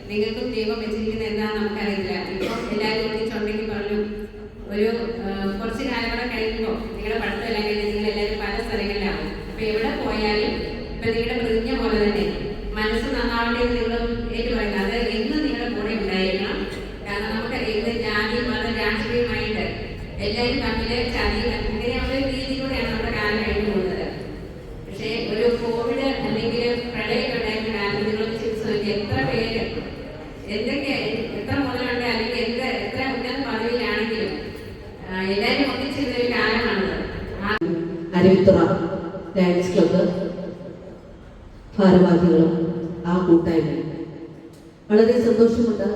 നിങ്ങൾക്കും ദൈവം വെച്ചിരിക്കുന്നത് എന്താണെന്ന് നമുക്കറിയില്ല. ഇപ്പോൾ എല്ലാവരും ഒന്നിച്ചുണ്ടെങ്കിൽ പറഞ്ഞു ഒരു കുറച്ച് കാലം കൂടെ കഴിയുമ്പോൾ നിങ്ങളുടെ പഠിത്തമെല്ലാം കഴിഞ്ഞ് നിങ്ങൾ എല്ലാവരും പല സ്ഥലങ്ങളിലാവും. അപ്പോൾ എവിടെ പോയാലും ഇപ്പം നിങ്ങളുടെ പ്രതിജ്ഞ പോലെ തന്നെ മനസ്സ് നന്നാവേണ്ടത് നിങ്ങൾ ഏറ്റുപറയുന്നത് അത് എന്നും നിങ്ങളുടെ കൂടെ ഉണ്ടായിരിക്കണം. കാരണം നമുക്ക് എന്ത് ജാതി മത രാഷ്ട്രീയമായിട്ട് എല്ലാവരും തമ്മിൽ ചതി ഇങ്ങനെയുള്ള രീതിയിലൂടെയാണ് നമ്മുടെ കാലം കഴിഞ്ഞു പോകുന്നത്. പക്ഷേ ഒരു കോവിഡ് അല്ലെങ്കിൽ പ്രളയമൊക്കെ ഉണ്ടായിരുന്ന കാലത്ത് നിങ്ങളൊന്ന് ചിന്തിച്ചു നോക്കി എത്ര പേര് എന്തൊക്കെ എത്ര മുതലുണ്ട് അല്ലെങ്കിൽ എത്ര ഉന്നത പദവിയിലാണെങ്കിലും എല്ലാവരും ഒന്നിച്ചിരുന്നൊരു കാലമാണത്. അരുവിത്തുറ ലയൺസ് ക്ലബ്ബ് ഭാരവാഹികളും ആ കൂട്ടായ്മയും വളരെ സന്തോഷമുണ്ട്.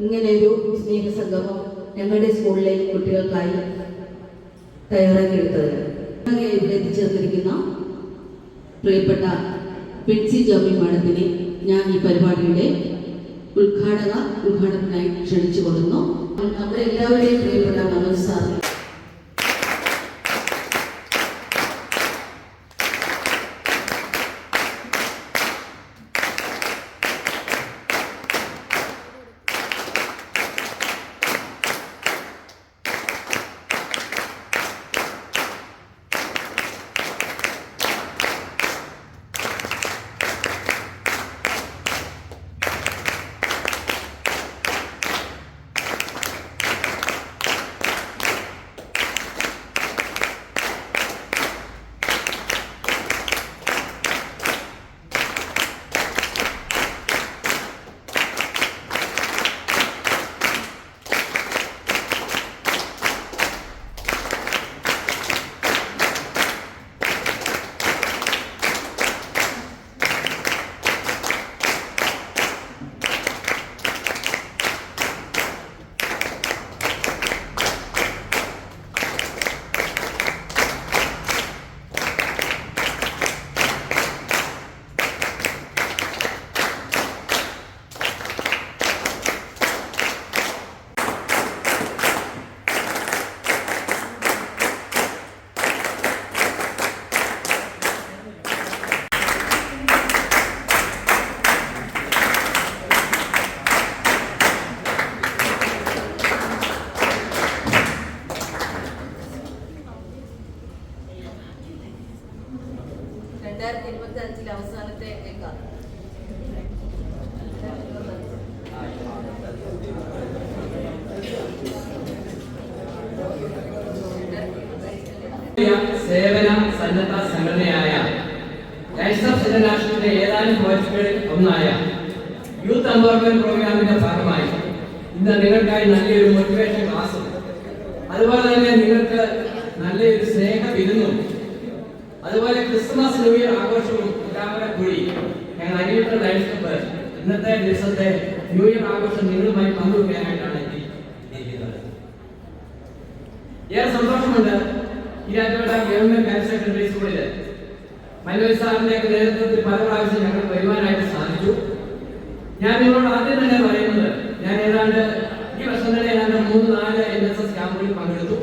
ഇങ്ങനെയൊരു സ്നേഹസംഗമം ഞങ്ങളുടെ സ്കൂളിലെ കുട്ടികൾക്കായി തയ്യാറാക്കിയെടുത്തത്. ഇവിടെ എത്തിച്ചേർന്നിരിക്കുന്ന പ്രിയപ്പെട്ട പിൻസി ജോമി മാഡത്തിനെ ഞാൻ ഈ പരിപാടിയുടെ ഉദ്ഘാടനത്തിനായി ക്ഷണിച്ചു കൊടുക്കുന്നു. നമ്മുടെ എല്ലാവരുടെയും പ്രിയപ്പെട്ട മനോജ് സാർ. അവസാനത്തെ സേവന സന്നദ്ധ സംഘടനയായ ലയൺസ് ഓഫ് ഇന്റർനാഷണലിന്റെ ഏതാനും പ്രോജക്റ്റുകളിൽ ഒന്നായ യൂത്ത് എംപവർമെന്റ് പ്രോഗ്രാമിന്റെ ഭാഗമായി ഇന്ന് നിങ്ങൾക്കായി നല്ലൊരു മോട്ടിവേഷൻ ക്ലാസും അതുപോലെ തന്നെ നിങ്ങൾക്ക് നല്ലൊരു സ്നേഹ വിരുന്നും അതുപോലെ ക്രിസ്മസ് ന്യൂ ഇയർ ആഘോഷവും കൂടി ഞങ്ങൾ അരിവിട്ട ലയൺസ് ക്ലബ്ബ് ഇന്നത്തെ ദിവസത്തെ ന്യൂ ഇയർ ആഘോഷം നിങ്ങളുമായി പങ്കുവയ്ക്കാനായിട്ടാണ് എത്തിയിരിക്കുന്നത്. ഏറെ സന്തോഷമുണ്ട്. ഈരാറ്റുപേട്ട ഗവൺമെന്റ് ഹയർ സെക്കൻഡറി സ്കൂളിൽ മനോജ് സാറിന്റെ നേതൃത്വത്തിൽ പല പ്രാവശ്യം ഞങ്ങൾ വരുവാനായിട്ട് സാധിച്ചു. ഞാൻ നിങ്ങളോട് ആദ്യം തന്നെ പറയുന്നത് ഞാൻ ഏതാണ്ട് ഈ വർഷം തന്നെ ഏതാണ്ട് 3-4 NSS ക്യാമ്പുകളിൽ പങ്കെടുത്തു.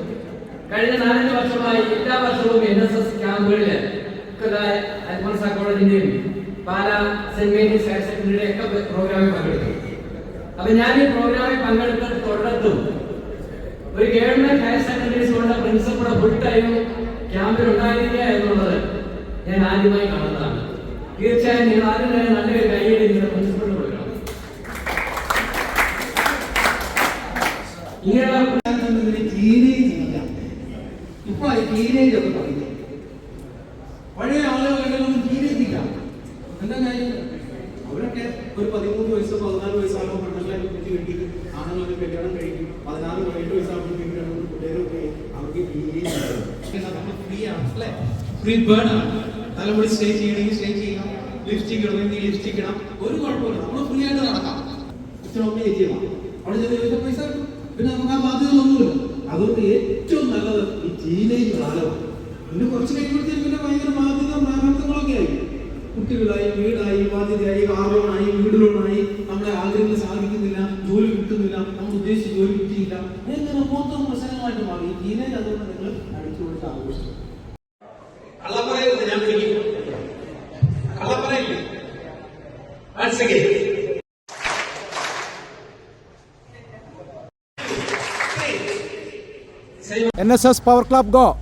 കഴിഞ്ഞ 4 വർഷമായി എല്ലാ വർഷവും NSS ക്യാമ്പുകളിൽ അൽഫോൺസ കോളേജിന്റെയും പാല സെന്റ് മേരീസ് ഹയർ സെക്കൻഡറിയുടെ ഒക്കെ പ്രോഗ്രാമിൽ പങ്കെടുത്തു. അപ്പൊ ഞാൻ ഈ പ്രോഗ്രാമിൽ പങ്കെടുത്ത തുടർന്നും ഒരു ഗവൺമെന്റ് ഹയർ സെക്കൻഡറി സ്കൂളിന്റെ പ്രിൻസിപ്പൾ ഫുൾ ടൈം ക്യാമ്പിൽ ഉണ്ടായിരിക്കുക എന്നുള്ളത് ഞാൻ ആദ്യമായി കാണുന്നതാണ്. തീർച്ചയായും നിങ്ങൾ ആദ്യം തന്നെ നല്ലൊരു കൈയ്യടി നിങ്ങളുടെ പ്രിൻസിപ്പളിന് കൊടുക്കണം. ഇങ്ങനെയുള്ള ഇപ്പൊ ടീനേജ് ഒക്കെ പറയുന്നത് പഴയ ആളുകളൊന്നും ടീനേജ് ഇല്ല. എന്താ കാര്യം? അവരൊക്കെ ഒരു 13 വയസ്സോ 14 വയസ്സാകുമ്പോൾ പെണ്ണുങ്ങളെ കുറ്റി കെട്ടി ആണുങ്ങളൊക്കെ കല്യാണം കഴിക്കും. 16-17 വയസ്സാകുമ്പോഴത്തേക്കും കുട്ടികളൊക്കെ അവർക്ക് ഫ്രീ ആണ് അല്ലേ? ഫ്രീ ബേൺ ആണ്. തലമുടി സ്റ്റേ ചെയ്യണമെങ്കിൽ സ്റ്റേ ചെയ്യാം, ലിപ്സ്റ്റിക് ഇടണമെങ്കിൽ ലിപ്സ്റ്റിക് ഇടാം, ഒരു കുഴപ്പമില്ല. നമ്മൾ ഫ്രീ ആയിട്ട് നടക്കാം. ഇത്രയൊക്കെ ചെയ്യാം. അവിടെ ചെറിയ പൈസ കിട്ടും. പിന്നെ നമുക്ക് ആ ബാധ്യതകളൊന്നുമില്ല. അതുകൊണ്ട് ഏറ്റവും നല്ലത് ഈ ടീനേജ് കാലമാണ്. പിന്നെ കുറച്ച് കഴിയുമ്പോഴത്തേക്കും പിന്നെ ഭയങ്കര ബാധ്യത പ്രാരാബ്ദങ്ങളൊക്കെ ആയി. കുട്ടികളായി, വീടായി, ബാധ്യതയായി, കാർ ലോണായി, വീട് ലോണായി, നമ്മുടെ ആഗ്രഹങ്ങൾ സാധിക്കുന്നില്ല, ജോലി കിട്ടുന്നില്ല, നമ്മൾ ഉദ്ദേശിച്ച ജോലി കിട്ടിയില്ല, ഇങ്ങനെ മൊത്തം പ്രശ്നങ്ങളായിട്ട് മാറി. ഈ ടീനേജ് അതുകൊണ്ട് നിങ്ങൾ അടിച്ചു കൊടുത്ത് ആഘോഷിക്കും. കള്ളപ്പറയുന്നത് ഞാൻ പിടിക്കും. കള്ളപ്പറയില്ലേ? NSS Power Club go!